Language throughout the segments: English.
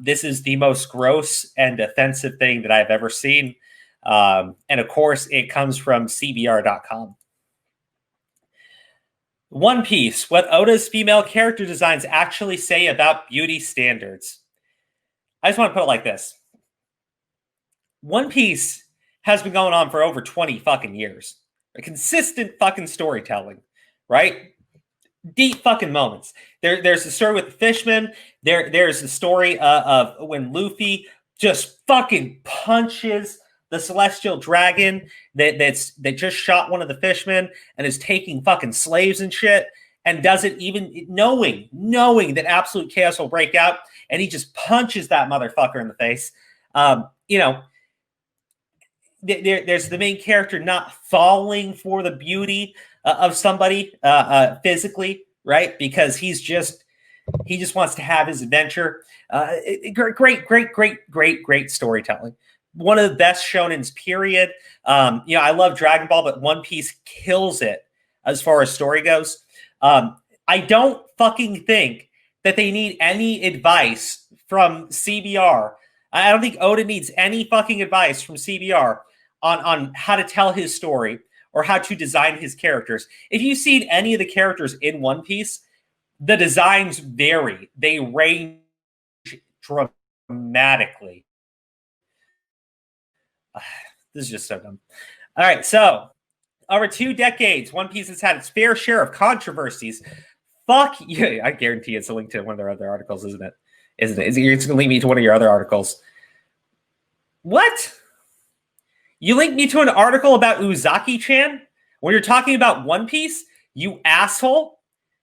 This is the most gross and offensive thing that I've ever seen. And of course, it comes from CBR.com. One Piece, what Oda's female character designs actually say about beauty standards. I just want to put it like this. One Piece has been going on for over 20 fucking years. A consistent fucking storytelling, right? Deep fucking moments. There's the story with the fishmen. There's the story of when Luffy just fucking punches the celestial dragon that just shot one of the fishmen and is taking fucking slaves and shit, and does it even knowing that absolute chaos will break out, and he just punches that motherfucker in the face. There's the main character not falling for the beauty of somebody physically, right? Because he just wants to have his adventure. Great storytelling. One of the best shonens, period. I love Dragon Ball, but One Piece kills it as far as story goes. I don't fucking think that they need any advice from CBR. I don't think Oda needs any fucking advice from CBR on how to tell his story or how to design his characters. If you've seen any of the characters in One Piece, the designs vary. They range dramatically. This is just so dumb. All right, so over 2 decades, One Piece has had its fair share of controversies. Fuck yeah, I guarantee it's a link to one of their other articles, isn't it? It's going to link me to one of your other articles. What? You linked me to an article about Uzaki-chan when you're talking about One Piece? You asshole?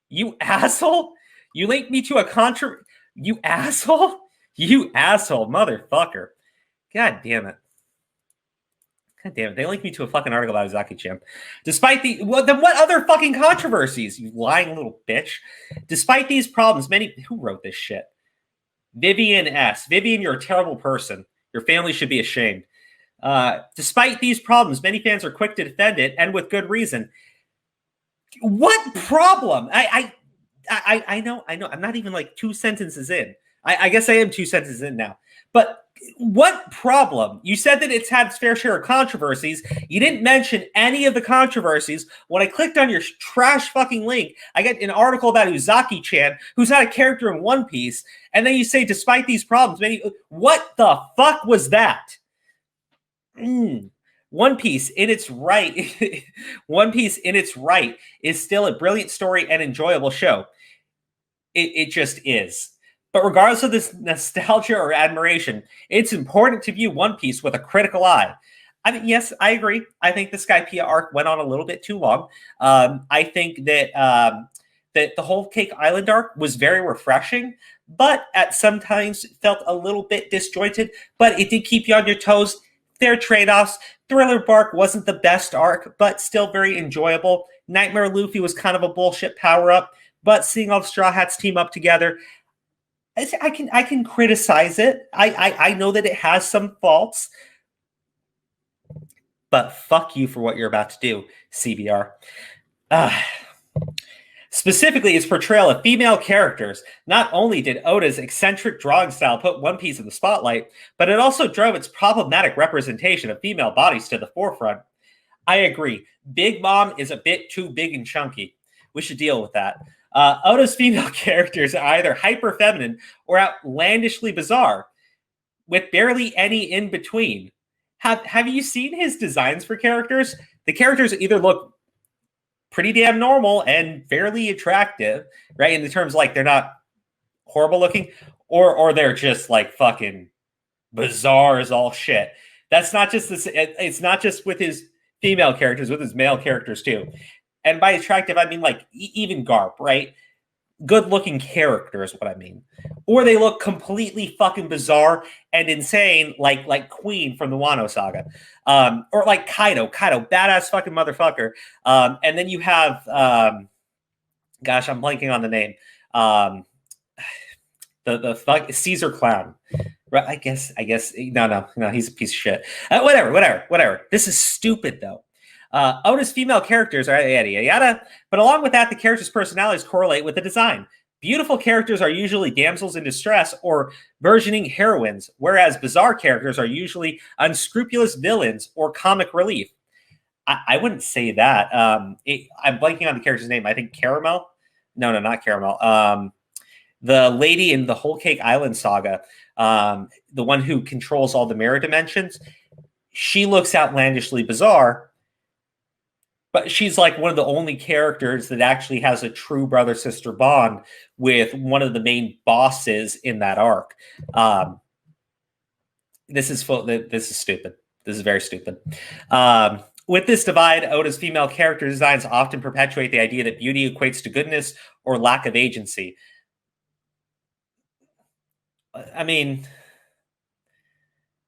You asshole? You linked me to a You asshole? You asshole, motherfucker. God damn it. God damn it. They linked me to a fucking article about Uzaki-chan. Despite what other fucking controversies, you lying little bitch? Despite these problems, who wrote this shit? Vivian S. Vivian, you're a terrible person. Your family should be ashamed. Despite these problems, many fans are quick to defend it, and with good reason. What problem? I know. I'm not even like 2 sentences in. I guess I am 2 sentences in now. But what problem? You said that it's had its fair share of controversies. You didn't mention any of the controversies. When I clicked on your trash fucking link, I get an article about Uzaki-chan, who's not a character in One Piece, and then you say, despite these problems, what the fuck was that? One Piece in its right, One Piece in its right is still a brilliant story and enjoyable show. It just is. But regardless of this nostalgia or admiration, it's important to view One Piece with a critical eye. I mean, yes, I agree. I think the Skypiea arc went on a little bit too long. I think that the whole Cake Island arc was very refreshing, but at sometimes felt a little bit disjointed. But it did keep you on your toes. Fair trade-offs. Thriller Bark wasn't the best arc, but still very enjoyable. Nightmare Luffy was kind of a bullshit power-up, but seeing all the Straw Hats team up together, I can criticize it. I know that it has some faults, but fuck you for what you're about to do, CBR. Specifically, its portrayal of female characters. Not only did Oda's eccentric drawing style put One Piece in the spotlight, but it also drove its problematic representation of female bodies to the forefront. I agree. Big Mom is a bit too big and chunky. We should deal with that. Oda's female characters are either hyper-feminine or outlandishly bizarre, with barely any in between. Have you seen his designs for characters? The characters either look pretty damn normal and fairly attractive, right? In the terms like they're not horrible looking, or they're just like fucking bizarre as all shit. That's not just this. It's not just with his female characters, with his male characters too. And by attractive, I mean like even Garp, right? Good-looking character is what I mean. Or they look completely fucking bizarre and insane, like Queen from the Wano Saga. Or like Kaido, badass fucking motherfucker. And then you have, gosh, I'm blanking on the name. The fuck Caesar Clown. Right? I guess. No, he's a piece of shit. Whatever. This is stupid though. Oda's female characters are yada, yada, yada. But along with that, the characters' personalities correlate with the design. Beautiful characters are usually damsels in distress or burgeoning heroines, whereas bizarre characters are usually unscrupulous villains or comic relief. I wouldn't say that. I'm blanking on the character's name. I think Caramel. No, not Caramel. The lady in the Whole Cake Island saga, the one who controls all the mirror dimensions. She looks outlandishly bizarre, but she's like one of the only characters that actually has a true brother-sister bond with one of the main bosses in that arc. This is stupid. This is very stupid. With this divide, Oda's female character designs often perpetuate the idea that beauty equates to goodness or lack of agency. I mean,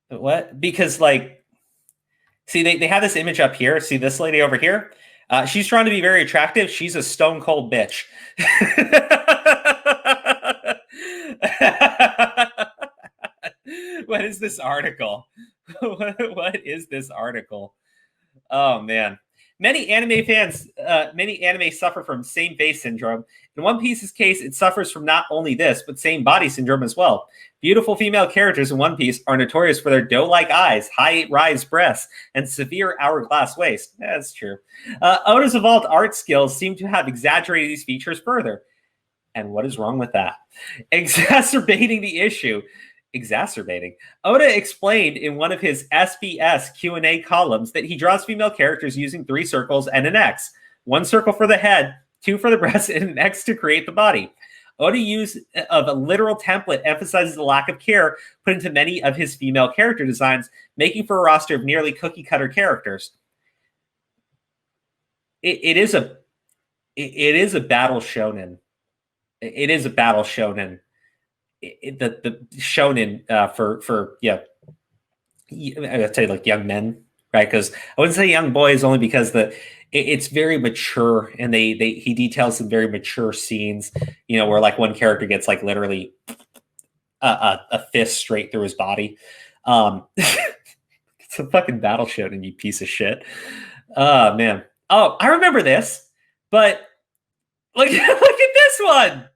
what? Because, like, see, they have this image up here. See this lady over here? She's trying to be very attractive. She's a stone cold bitch. What is this article? What is this article? Oh, man. Many anime suffer from same face syndrome. In One Piece's case, it suffers from not only this, but same body syndrome as well. Beautiful female characters in One Piece are notorious for their doe-like eyes, high-rise breasts, and severe hourglass waist. That's true. Oda's evolved art skills seem to have exaggerated these features further. And what is wrong with that? Exacerbating the issue. Oda explained in one of his SBS Q&A columns that he draws female characters using 3 circles and an X. 1 circle for the head, 2 for the breast, and an X to create the body. Oda's use of a literal template emphasizes the lack of care put into many of his female character designs, making for a roster of nearly cookie-cutter characters. It is a battle shonen. It is a battle shonen. The shonen for I'd say like young men, right? Because I wouldn't say young boys only because it's very mature, and he details some very mature scenes, where like one character gets like literally a fist straight through his body. It's a fucking battle shonen, you piece of shit. Oh man. Oh, I remember this, but look at this one.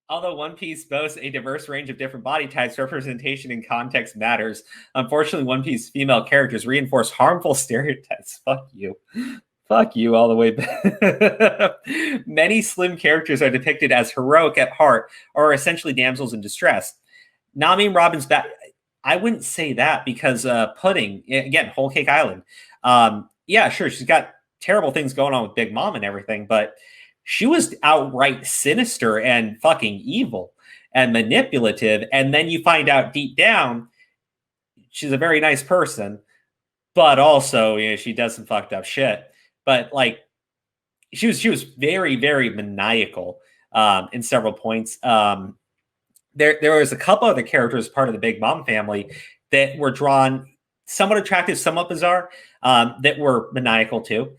Although One Piece boasts a diverse range of different body types, representation and context matters. Unfortunately, One Piece female characters reinforce harmful stereotypes. Fuck you. Fuck you all the way back. Many slim characters are depicted as heroic at heart or are essentially damsels in distress. Nami and Robin's back. I wouldn't say that because Pudding, again, Whole Cake Island. Yeah, sure, she's got terrible things going on with Big Mom and everything, but she was outright sinister and fucking evil and manipulative. And then you find out deep down, she's a very nice person, but also, she does some fucked up shit. But like, she was very, very maniacal in several points. There was a couple other characters part of the Big Mom family that were drawn somewhat attractive, somewhat bizarre, that were maniacal too.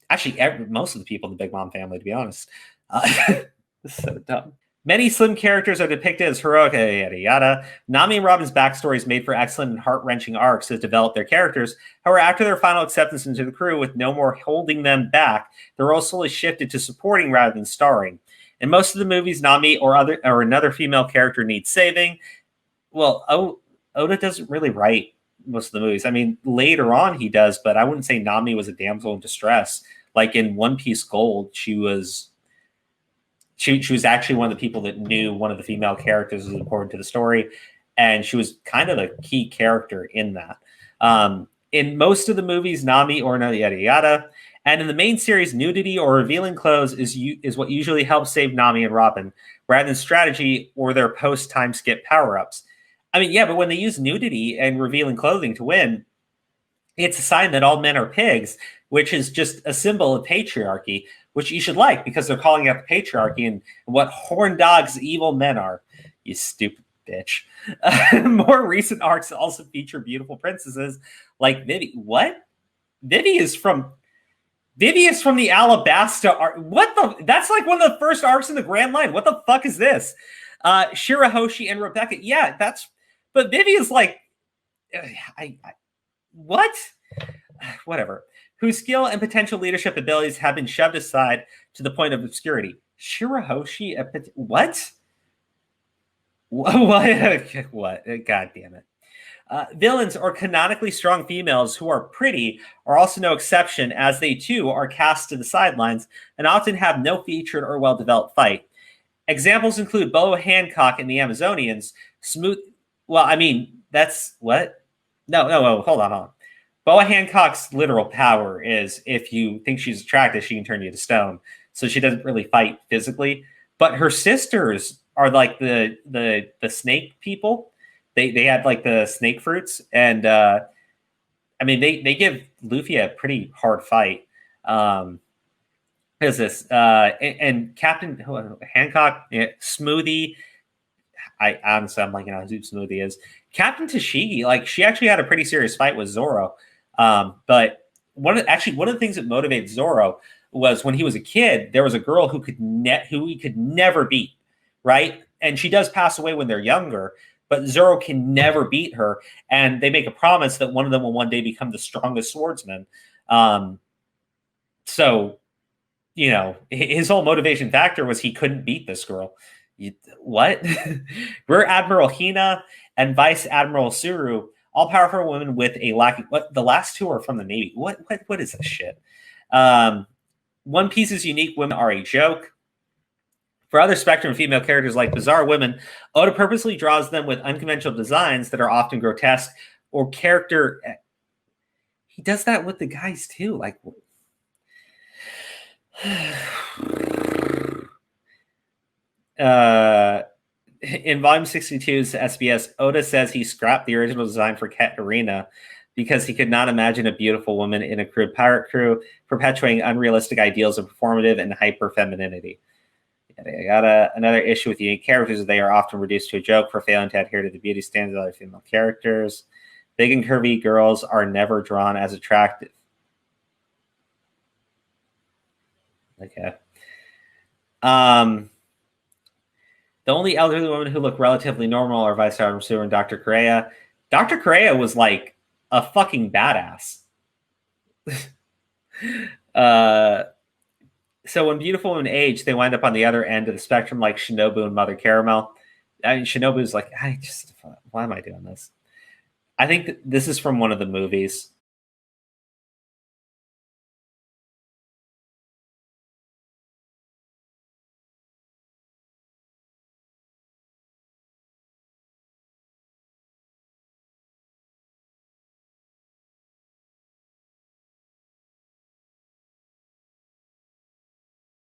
Actually, most of the people in the Big Mom family, to be honest. This is so dumb. Many slim characters are depicted as heroic, yada, yada. Nami and Robin's backstories made for excellent and heart-wrenching arcs that develop their characters. However, after their final acceptance into the crew with no more holding them back, their role slowly shifted to supporting rather than starring. In most of the movies, Nami or another female character needs saving. Well, Oda doesn't really write most of the movies. I mean, later on he does, but I wouldn't say Nami was a damsel in distress. Like in One Piece Gold, she was actually one of the people that knew one of the female characters was important to the story, and she was kind of a key character in that. In most of the movies, Nami or yada yada, and in the main series, nudity or revealing clothes is what usually helps save Nami and Robin, rather than strategy or their post-time skip power-ups. I mean, yeah, but when they use nudity and revealing clothing to win, it's a sign that all men are pigs, which is just a symbol of patriarchy, which you should like because they're calling out the patriarchy and what horn dogs evil men are. You stupid bitch. More recent arcs also feature beautiful princesses like Vivi. What? Vivi is from the Alabasta arc. What the? That's like one of the first arcs in the Grand Line. What the fuck is this? Shirahoshi and Rebecca. Yeah, but Vivi is like, what? Whatever. whose skill and potential leadership abilities have been shoved aside to the point of obscurity. Shirahoshi, what? What? What? God damn it. Villains or canonically strong females who are pretty are also no exception, as they too are cast to the sidelines and often have no featured or well-developed fight. Examples include Boa Hancock in the Amazonians, smooth. Well, I mean, that's what? No, hold on. Boa Hancock's literal power is if you think she's attractive, she can turn you to stone. So she doesn't really fight physically. But her sisters are like the snake people. They had like the snake fruits, and I mean they give Luffy a pretty hard fight. Is this and Captain Hancock, Smoothie? I honestly, I'm like, you know, who Smoothie is. Captain Tashigi, like she actually had a pretty serious fight with Zoro. But one of the things that motivated Zoro was when he was a kid, there was a girl who he could never beat, right? And she does pass away when they're younger, but Zoro can never beat her. And they make a promise that one of them will one day become the strongest swordsman. So, you know, his whole motivation factor was he couldn't beat this girl. What? Rear Admiral Hina and Vice Admiral Suru, all powerful women with a lacking. What? The last two are from the Navy. What is this shit? One Piece's unique women are a joke. For other Spectrum female characters like bizarre women, Oda purposely draws them with unconventional designs that are often grotesque or character. He does that with the guys too. Like, in Volume 62's SBS, Oda says he scrapped the original design for Katarina because he could not imagine a beautiful woman in a crude pirate crew perpetuating unrealistic ideals of performative and hyper femininity. I got another issue with unique characters. They are often reduced to a joke for failing to adhere to the beauty standards of other female characters. Big and curvy girls are never drawn as attractive. Okay. The only elderly women who look relatively normal are Vice Admiral Seward and Dr. Correa. Dr. Correa was like a fucking badass. So when beautiful women age, they wind up on the other end of the spectrum, like Shinobu and Mother Caramel. I mean, Shinobu's like, why am I doing this? I think this is from one of the movies.